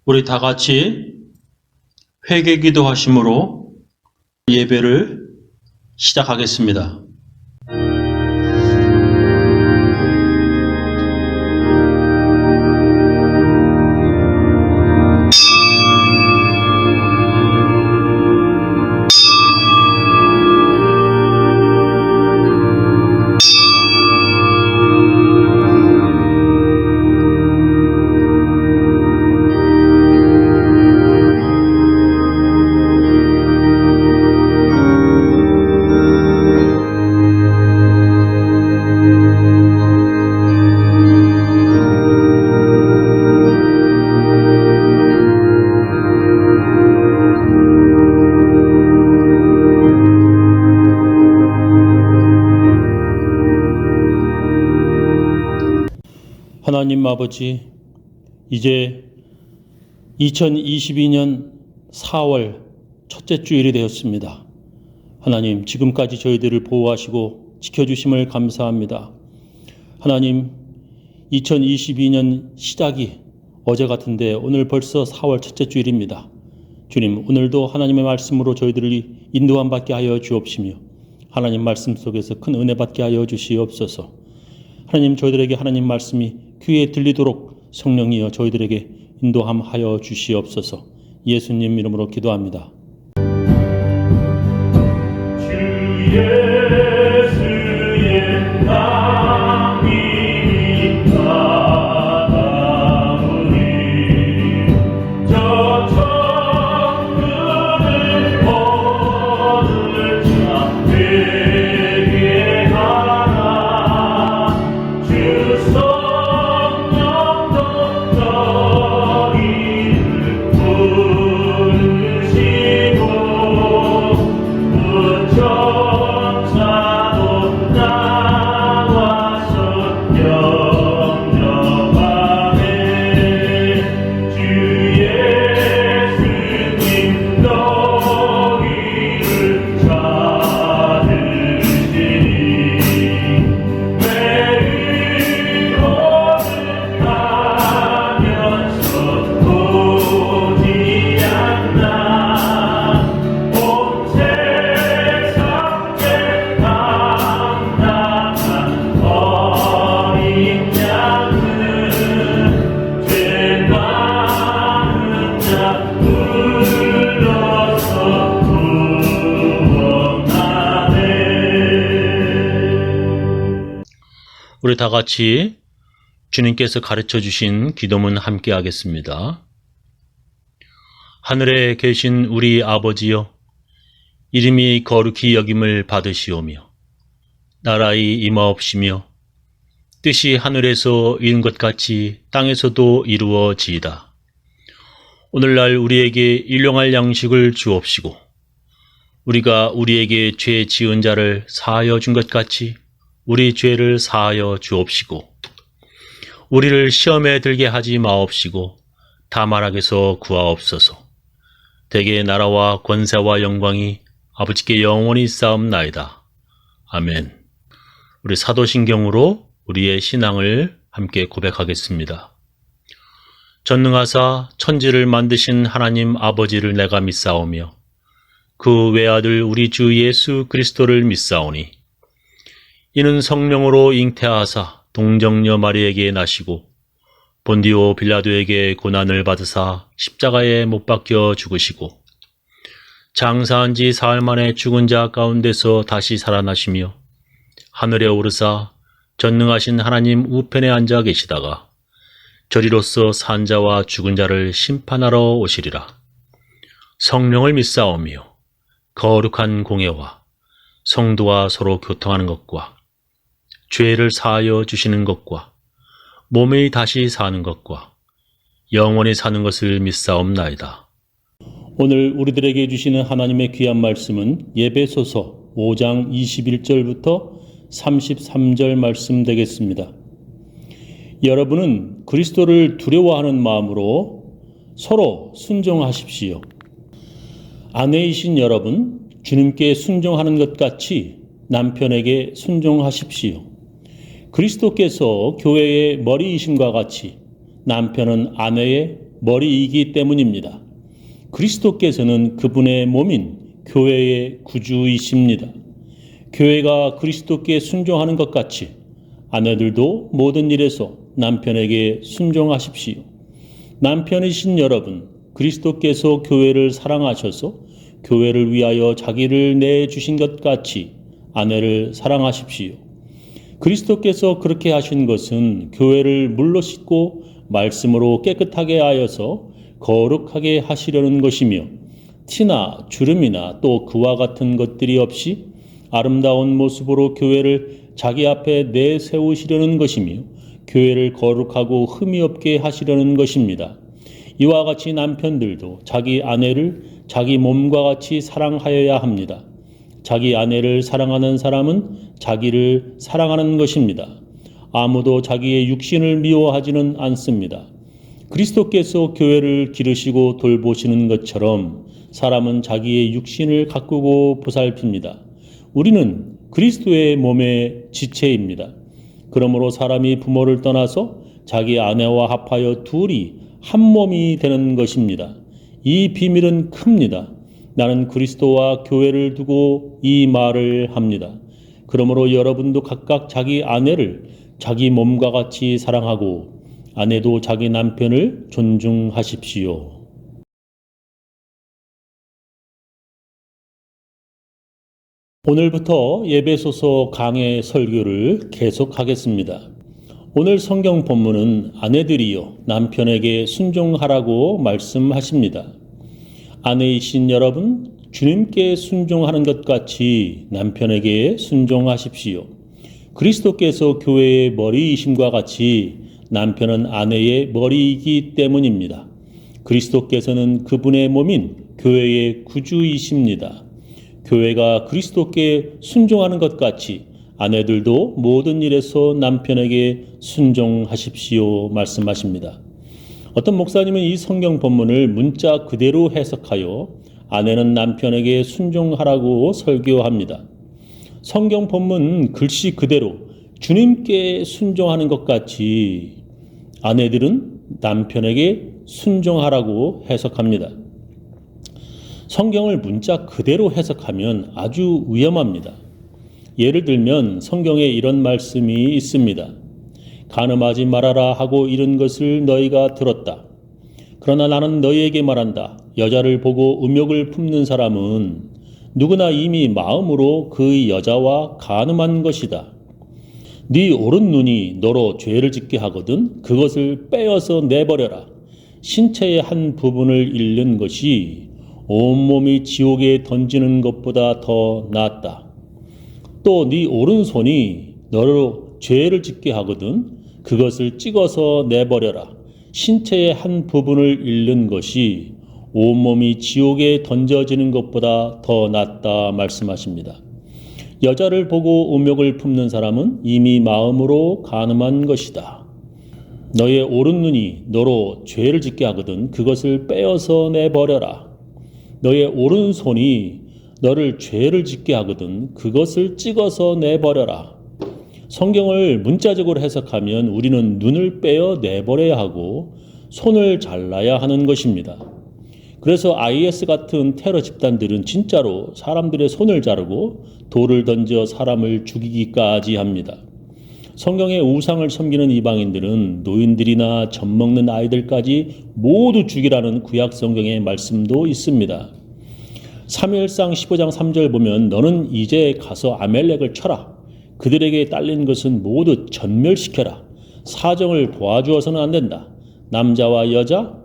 우리 다 같이 회개 기도하심으로 예배를 시작하겠습니다. 하나님 아버지, 이제 2022년 4월 첫째 주일이 되었습니다. 하나님, 지금까지 저희들을 보호하시고 지켜주심을 감사합니다. 하나님, 2022년 시작이 어제 같은데 오늘 벌써 4월 첫째 주일입니다. 주님, 오늘도 하나님의 말씀으로 저희들을 인도함 받게 하여 주옵시며 하나님 말씀 속에서 큰 은혜 받게 하여 주시옵소서. 하나님, 저희들에게 하나님 말씀이 귀에 들리도록 성령이여 저희들에게 인도함하여 주시옵소서. 예수님 이름으로 기도합니다. 주 예수의 나님이 나가오니 저 천국을 얻을 자 회개하라. 주 우리 다 같이 주님께서 가르쳐 주신 기도문 함께 하겠습니다. 하늘에 계신 우리 아버지여, 이름이 거룩히 여김을 받으시오며 나라의 임하옵시며 뜻이 하늘에서 이룬 것 같이 땅에서도 이루어지이다. 오늘날 우리에게 일용할 양식을 주옵시고 우리가 우리에게 죄 지은 자를 사하여 준 것 같이 우리 죄를 사하여 주옵시고 우리를 시험에 들게 하지 마옵시고 다만 악에서 구하옵소서. 대개 나라와 권세와 영광이 아버지께 영원히 쌓옵나이다. 아멘. 우리 사도신경으로 우리의 신앙을 함께 고백하겠습니다. 전능하사 천지를 만드신 하나님 아버지를 내가 믿사오며 그 외아들 우리 주 예수 그리스도를 믿사오니 이는 성령으로 잉태하사 동정녀 마리에게 나시고 본디오 빌라도에게 고난을 받으사 십자가에 못 박혀 죽으시고 장사한 지 사흘 만에 죽은 자 가운데서 다시 살아나시며 하늘에 오르사 전능하신 하나님 우편에 앉아 계시다가 저리로서 산 자와 죽은 자를 심판하러 오시리라. 성령을 믿사오며 거룩한 공예와 성도와 서로 교통하는 것과 죄를 사하여 주시는 것과 몸이 다시 사는 것과 영원히 사는 것을 믿사옵나이다. 오늘 우리들에게 주시는 하나님의 귀한 말씀은 예배소서 5장 21절부터 33절 말씀 되겠습니다. 여러분은 그리스도를 두려워하는 마음으로 서로 순종하십시오. 아내이신 여러분, 주님께 순종하는 것 같이 남편에게 순종하십시오. 그리스도께서 교회의 머리이심과 같이 남편은 아내의 머리이기 때문입니다. 그리스도께서는 그분의 몸인 교회의 구주이십니다. 교회가 그리스도께 순종하는 것 같이 아내들도 모든 일에서 남편에게 순종하십시오. 남편이신 여러분, 그리스도께서 교회를 사랑하셔서 교회를 위하여 자기를 내주신 것 같이 아내를 사랑하십시오. 그리스도께서 그렇게 하신 것은 교회를 물로 씻고 말씀으로 깨끗하게 하여서 거룩하게 하시려는 것이며 티나 주름이나 또 그와 같은 것들이 없이 아름다운 모습으로 교회를 자기 앞에 내세우시려는 것이며 교회를 거룩하고 흠이 없게 하시려는 것입니다. 이와 같이 남편들도 자기 아내를 자기 몸과 같이 사랑하여야 합니다. 자기 아내를 사랑하는 사람은 자기를 사랑하는 것입니다. 아무도 자기의 육신을 미워하지는 않습니다. 그리스도께서 교회를 기르시고 돌보시는 것처럼 사람은 자기의 육신을 가꾸고 보살핍니다. 우리는 그리스도의 몸의 지체입니다. 그러므로 사람이 부모를 떠나서 자기 아내와 합하여 둘이 한 몸이 되는 것입니다. 이 비밀은 큽니다. 나는 그리스도와 교회를 두고 이 말을 합니다. 그러므로 여러분도 각각 자기 아내를 자기 몸과 같이 사랑하고 아내도 자기 남편을 존중하십시오. 오늘부터 예배소서 강해 설교를 계속하겠습니다. 오늘 성경 본문은 아내들이여 남편에게 순종하라고 말씀하십니다. 아내이신 여러분, 주님께 순종하는 것 같이 남편에게 순종하십시오. 그리스도께서 교회의 머리이심과 같이 남편은 아내의 머리이기 때문입니다. 그리스도께서는 그분의 몸인 교회의 구주이십니다. 교회가 그리스도께 순종하는 것 같이 아내들도 모든 일에서 남편에게 순종하십시오 말씀하십니다. 어떤 목사님은 이 성경 본문을 문자 그대로 해석하여 아내는 남편에게 순종하라고 설교합니다. 성경 본문 글씨 그대로 주님께 순종하는 것 같이 아내들은 남편에게 순종하라고 해석합니다. 성경을 문자 그대로 해석하면 아주 위험합니다. 예를 들면 성경에 이런 말씀이 있습니다. 간음하지 말아라 하고 이른 것을 너희가 들었다. 그러나 나는 너희에게 말한다. 여자를 보고 음욕을 품는 사람은 누구나 이미 마음으로 그 여자와 간음한 것이다. 네 오른 눈이 너로 죄를 짓게 하거든 그것을 빼어서 내버려라. 신체의 한 부분을 잃는 것이 온몸이 지옥에 던지는 것보다 더 낫다. 또 네 오른손이 너로 죄를 짓게 하거든 그것을 찍어서 내버려라. 신체의 한 부분을 잃는 것이 온몸이 지옥에 던져지는 것보다 더 낫다 말씀하십니다. 여자를 보고 음욕을 품는 사람은 이미 마음으로 간음한 것이다. 너의 오른 눈이 너로 죄를 짓게 하거든 그것을 빼어서 내버려라. 너의 오른손이 너를 죄를 짓게 하거든 그것을 찍어서 내버려라. 성경을 문자적으로 해석하면 우리는 눈을 빼어 내버려야 하고 손을 잘라야 하는 것입니다. 그래서 IS 같은 테러 집단들은 진짜로 사람들의 손을 자르고 돌을 던져 사람을 죽이기까지 합니다. 성경의 우상을 섬기는 이방인들은 노인들이나 젖먹는 아이들까지 모두 죽이라는 구약 성경의 말씀도 있습니다. 사무엘상 15장 3절 보면 너는 이제 가서 아멜렉을 쳐라. 그들에게 딸린 것은 모두 전멸시켜라. 사정을 보아주어서는 안 된다. 남자와 여자,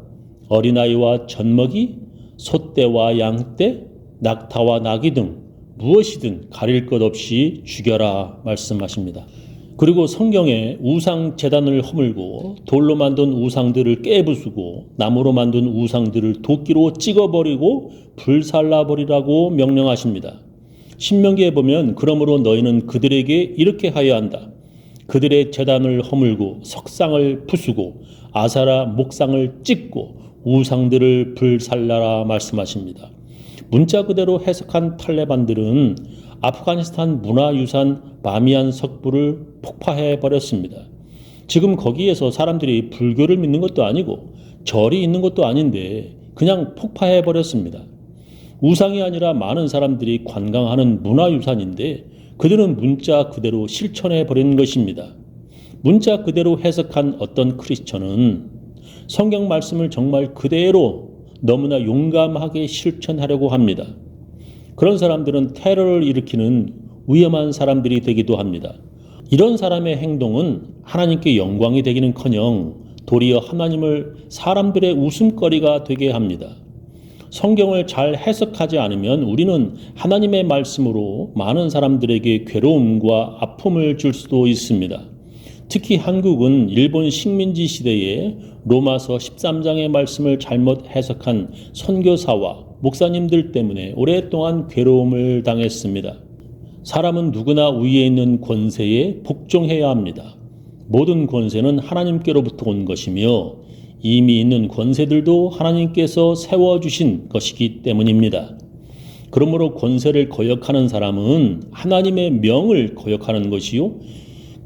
어린아이와 젖먹이, 소떼와 양떼, 낙타와 나귀 등 무엇이든 가릴 것 없이 죽여라 말씀하십니다. 그리고 성경에 우상 제단을 허물고 돌로 만든 우상들을 깨부수고 나무로 만든 우상들을 도끼로 찍어버리고 불살라버리라고 명령하십니다. 신명기에 보면 그러므로 너희는 그들에게 이렇게 하여야 한다. 그들의 제단을 허물고 석상을 부수고 아사라 목상을 찍고 우상들을 불살라라 말씀하십니다. 문자 그대로 해석한 탈레반들은 아프가니스탄 문화유산 바미안 석부를 폭파해 버렸습니다. 지금 거기에서 사람들이 불교를 믿는 것도 아니고 절이 있는 것도 아닌데 그냥 폭파해 버렸습니다. 우상이 아니라 많은 사람들이 관광하는 문화유산인데 그들은 문자 그대로 실천해 버린 것입니다. 문자 그대로 해석한 어떤 크리스천은 성경 말씀을 정말 그대로 너무나 용감하게 실천하려고 합니다. 그런 사람들은 테러를 일으키는 위험한 사람들이 되기도 합니다. 이런 사람의 행동은 하나님께 영광이 되기는커녕 도리어 하나님을 사람들의 웃음거리가 되게 합니다. 성경을 잘 해석하지 않으면 우리는 하나님의 말씀으로 많은 사람들에게 괴로움과 아픔을 줄 수도 있습니다. 특히 한국은 일본 식민지 시대에 로마서 13장의 말씀을 잘못 해석한 선교사와 목사님들 때문에 오랫동안 괴로움을 당했습니다. 사람은 누구나 위에 있는 권세에 복종해야 합니다. 모든 권세는 하나님께로부터 온 것이며 이미 있는 권세들도 하나님께서 세워주신 것이기 때문입니다. 그러므로 권세를 거역하는 사람은 하나님의 명을 거역하는 것이요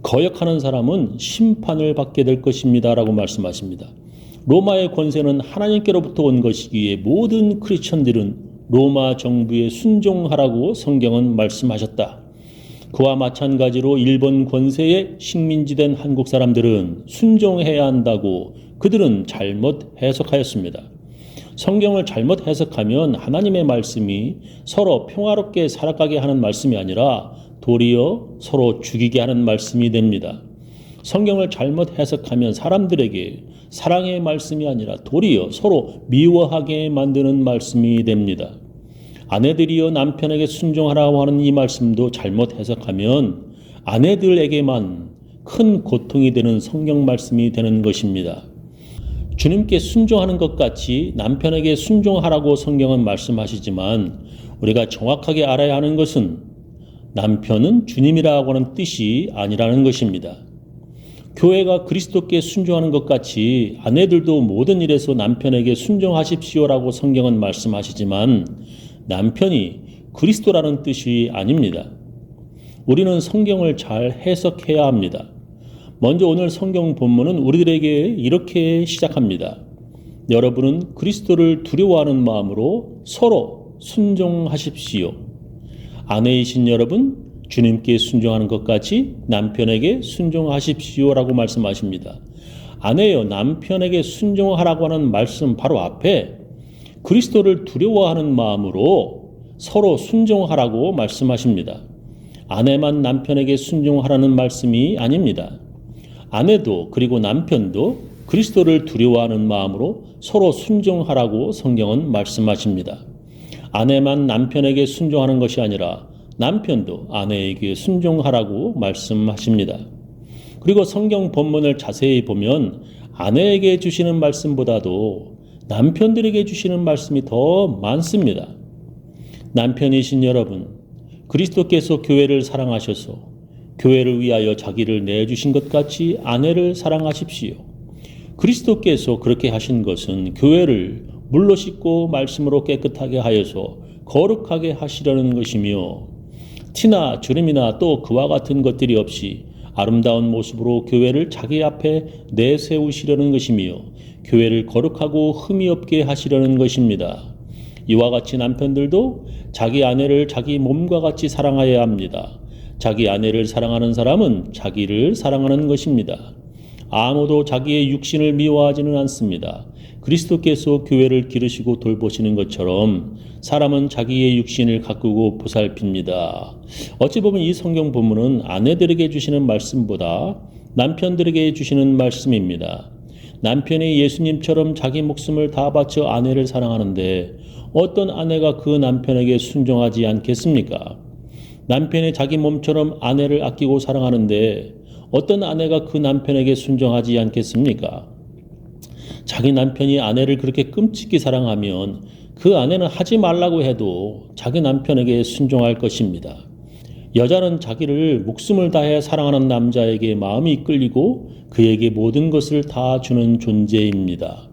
거역하는 사람은 심판을 받게 될 것입니다 라고 말씀하십니다. 로마의 권세는 하나님께로부터 온 것이기에 모든 크리스천들은 로마 정부에 순종하라고 성경은 말씀하셨다. 그와 마찬가지로 일본 권세에 식민지된 한국 사람들은 순종해야 한다고 그들은 잘못 해석하였습니다. 성경을 잘못 해석하면 하나님의 말씀이 서로 평화롭게 살아가게 하는 말씀이 아니라 도리어 서로 죽이게 하는 말씀이 됩니다. 성경을 잘못 해석하면 사람들에게 사랑의 말씀이 아니라 도리어 서로 미워하게 만드는 말씀이 됩니다. 아내들이여 남편에게 순종하라고 하는 이 말씀도 잘못 해석하면 아내들에게만 큰 고통이 되는 성경 말씀이 되는 것입니다. 주님께 순종하는 것 같이 남편에게 순종하라고 성경은 말씀하시지만 우리가 정확하게 알아야 하는 것은 남편은 주님이라고 하는 뜻이 아니라는 것입니다. 교회가 그리스도께 순종하는 것 같이 아내들도 모든 일에서 남편에게 순종하십시오라고 성경은 말씀하시지만 남편이 그리스도라는 뜻이 아닙니다. 우리는 성경을 잘 해석해야 합니다. 먼저 오늘 성경 본문은 우리들에게 이렇게 시작합니다. 여러분은 그리스도를 두려워하는 마음으로 서로 순종하십시오. 아내이신 여러분, 주님께 순종하는 것 같이 남편에게 순종하십시오라고 말씀하십니다. 아내여 남편에게 순종하라고 하는 말씀 바로 앞에 그리스도를 두려워하는 마음으로 서로 순종하라고 말씀하십니다. 아내만 남편에게 순종하라는 말씀이 아닙니다. 아내도 그리고 남편도 그리스도를 두려워하는 마음으로 서로 순종하라고 성경은 말씀하십니다. 아내만 남편에게 순종하는 것이 아니라 남편도 아내에게 순종하라고 말씀하십니다. 그리고 성경 본문을 자세히 보면 아내에게 주시는 말씀보다도 남편들에게 주시는 말씀이 더 많습니다. 남편이신 여러분, 그리스도께서 교회를 사랑하셔서 교회를 위하여 자기를 내주신 것 같이 아내를 사랑하십시오. 그리스도께서 그렇게 하신 것은 교회를 물로 씻고 말씀으로 깨끗하게 하여서 거룩하게 하시려는 것이며 티나 주름이나 또 그와 같은 것들이 없이 아름다운 모습으로 교회를 자기 앞에 내세우시려는 것이며 교회를 거룩하고 흠이 없게 하시려는 것입니다. 이와 같이 남편들도 자기 아내를 자기 몸과 같이 사랑해야 합니다. 자기 아내를 사랑하는 사람은 자기를 사랑하는 것입니다. 아무도 자기의 육신을 미워하지는 않습니다. 그리스도께서 교회를 기르시고 돌보시는 것처럼 사람은 자기의 육신을 가꾸고 보살핍니다. 어찌 보면 이 성경 본문은 아내들에게 주시는 말씀보다 남편들에게 주시는 말씀입니다. 남편이 예수님처럼 자기 목숨을 다 바쳐 아내를 사랑하는데 어떤 아내가 그 남편에게 순종하지 않겠습니까? 남편이 자기 몸처럼 아내를 아끼고 사랑하는데 어떤 아내가 그 남편에게 순종하지 않겠습니까? 자기 남편이 아내를 그렇게 끔찍히 사랑하면 그 아내는 하지 말라고 해도 자기 남편에게 순종할 것입니다. 여자는 자기를 목숨을 다해 사랑하는 남자에게 마음이 끌리고 그에게 모든 것을 다 주는 존재입니다.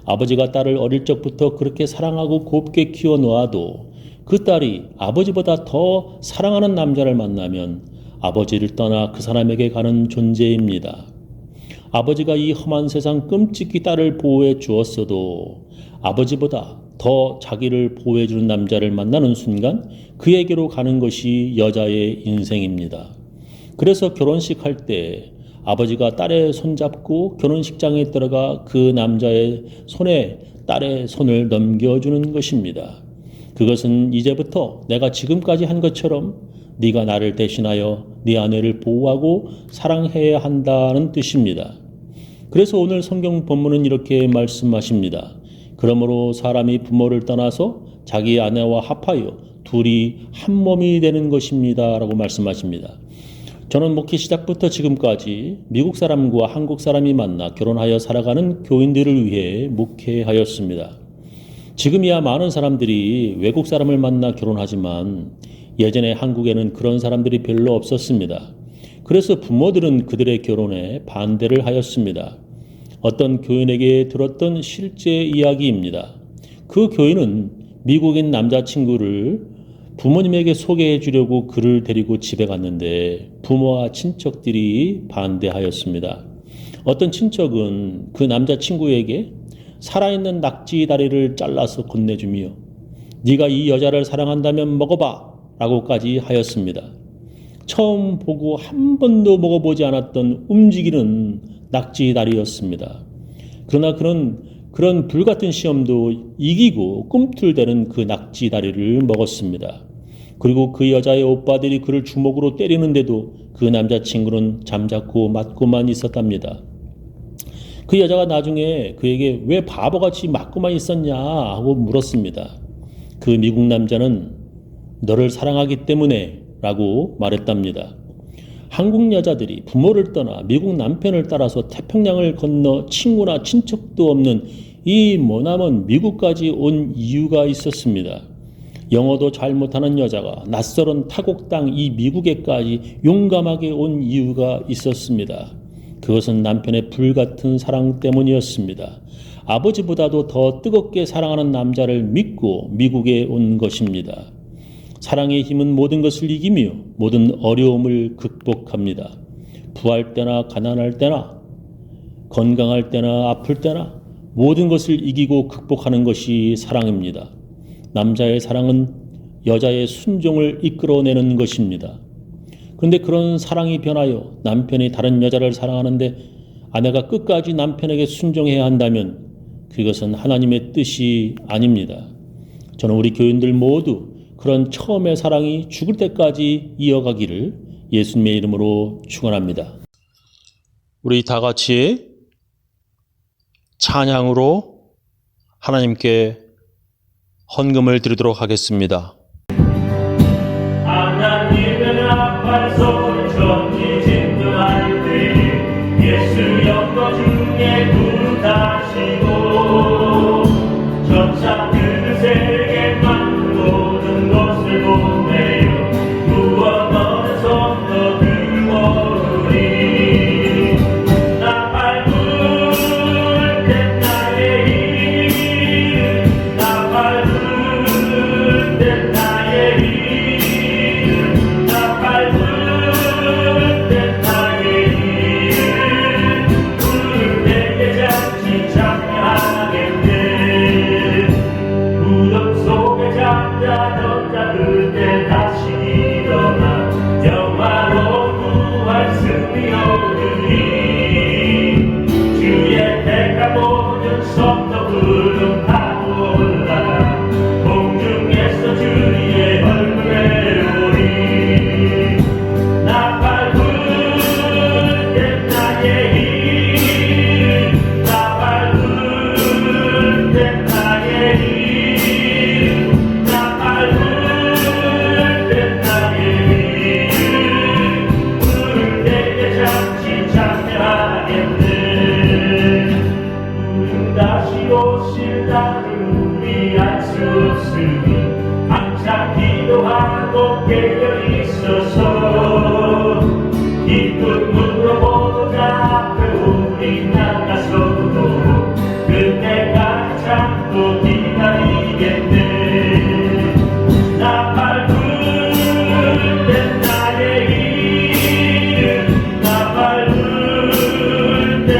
아버지가 딸을 어릴 적부터 그렇게 사랑하고 곱게 키워놓아도 그 딸이 아버지보다 더 사랑하는 남자를 만나면 아버지를 떠나 그 사람에게 가는 존재입니다. 아버지가 이 험한 세상 끔찍히 딸을 보호해 주었어도 아버지보다 더 자기를 보호해 주는 남자를 만나는 순간 그에게로 가는 것이 여자의 인생입니다. 그래서 결혼식 할 때 아버지가 딸의 손잡고 결혼식장에 들어가 그 남자의 손에 딸의 손을 넘겨주는 것입니다. 그것은 이제부터 내가 지금까지 한 것처럼 네가 나를 대신하여 네 아내를 보호하고 사랑해야 한다는 뜻입니다. 그래서 오늘 성경 본문은 이렇게 말씀하십니다. 그러므로 사람이 부모를 떠나서 자기 아내와 합하여 둘이 한 몸이 되는 것입니다. 라고 말씀하십니다. 저는 목회 시작부터 지금까지 미국 사람과 한국 사람이 만나 결혼하여 살아가는 교인들을 위해 목회하였습니다. 지금이야 많은 사람들이 외국 사람을 만나 결혼하지만 예전에 한국에는 그런 사람들이 별로 없었습니다. 그래서 부모들은 그들의 결혼에 반대를 하였습니다. 어떤 교인에게 들었던 실제 이야기입니다. 그 교인은 미국인 남자친구를 부모님에게 소개해 주려고 그를 데리고 집에 갔는데 부모와 친척들이 반대하였습니다. 어떤 친척은 그 남자친구에게 살아있는 낙지 다리를 잘라서 건네주며 네가 이 여자를 사랑한다면 먹어봐 라고까지 하였습니다. 처음 보고 한 번도 먹어보지 않았던 움직이는 낙지 다리였습니다. 그러나 그런 불같은 시험도 이기고 꿈틀대는 그 낙지 다리를 먹었습니다. 그리고 그 여자의 오빠들이 그를 주먹으로 때리는데도 그 남자친구는 잠자코 맞고만 있었답니다. 그 여자가 나중에 그에게 왜 바보같이 맞고만 있었냐 하고 물었습니다. 그 미국 남자는 너를 사랑하기 때문에 라고 말했답니다. 한국 여자들이 부모를 떠나 미국 남편을 따라서 태평양을 건너 친구나 친척도 없는 이 머나먼 미국까지 온 이유가 있었습니다. 영어도 잘 못하는 여자가 낯설은 타국 땅 이 미국에까지 용감하게 온 이유가 있었습니다. 그것은 남편의 불같은 사랑 때문이었습니다. 아버지보다도 더 뜨겁게 사랑하는 남자를 믿고 미국에 온 것입니다. 사랑의 힘은 모든 것을 이기며 모든 어려움을 극복합니다. 부할 때나 가난할 때나 건강할 때나 아플 때나 모든 것을 이기고 극복하는 것이 사랑입니다. 남자의 사랑은 여자의 순종을 이끌어내는 것입니다. 그런데 그런 사랑이 변하여 남편이 다른 여자를 사랑하는데 아내가 끝까지 남편에게 순종해야 한다면 그것은 하나님의 뜻이 아닙니다. 저는 우리 교인들 모두 그런 처음의 사랑이 죽을 때까지 이어가기를 예수님의 이름으로 축원합니다. 우리 다 같이 찬양으로 하나님께 헌금을 드리도록 하겠습니다. 하나님은 앞발소리 전지 진동할 때 예수 영광 중에 부르다시고 전차 그릇에게 만든 모든 것을 보내요 무언 어느 손도 들어오리 나 밟을 때 나의 일 나 밟을 때 나의 일 나 밟을 때 나의 일 부를 때에 잠시 참여하겠네 무덤 속에 잠자던 자들 때 다시 일어나 영화로 구할 승리 얻으리 주의 택한 모든 성도 구름 타고 올라가 공중에서 주의 얼굴에 오리 나 밟을 때 나의 일 나 밟을 때 나의 일 나 밟을 때 나의 일 부를 때에 잠시 참여하겠네 다시 오실 날을 우리 알 수 없으니 항상 기도하고 깨어 있어서 기쁜 눈으로 보자 앞에 우리 나가서도 그때까지 참고 기다리겠네 나 밟을 때 나의 일 나 밟을 때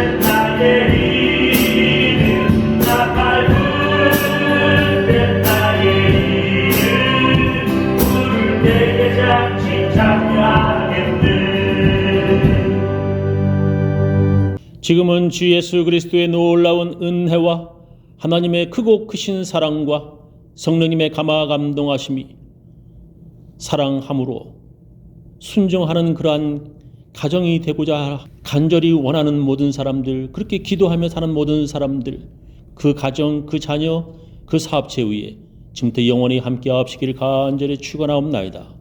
지금은 주 예수 그리스도의 놀라운 은혜와 하나님의 크고 크신 사랑과 성령님의 감화 감동하심이 사랑함으로 순종하는 그러한 가정이 되고자 간절히 원하는 모든 사람들, 그렇게 기도하며 사는 모든 사람들, 그 가정, 그 자녀, 그 사업체 위에 지금부터 영원히 함께하옵시기를 간절히 축원하옵나이다.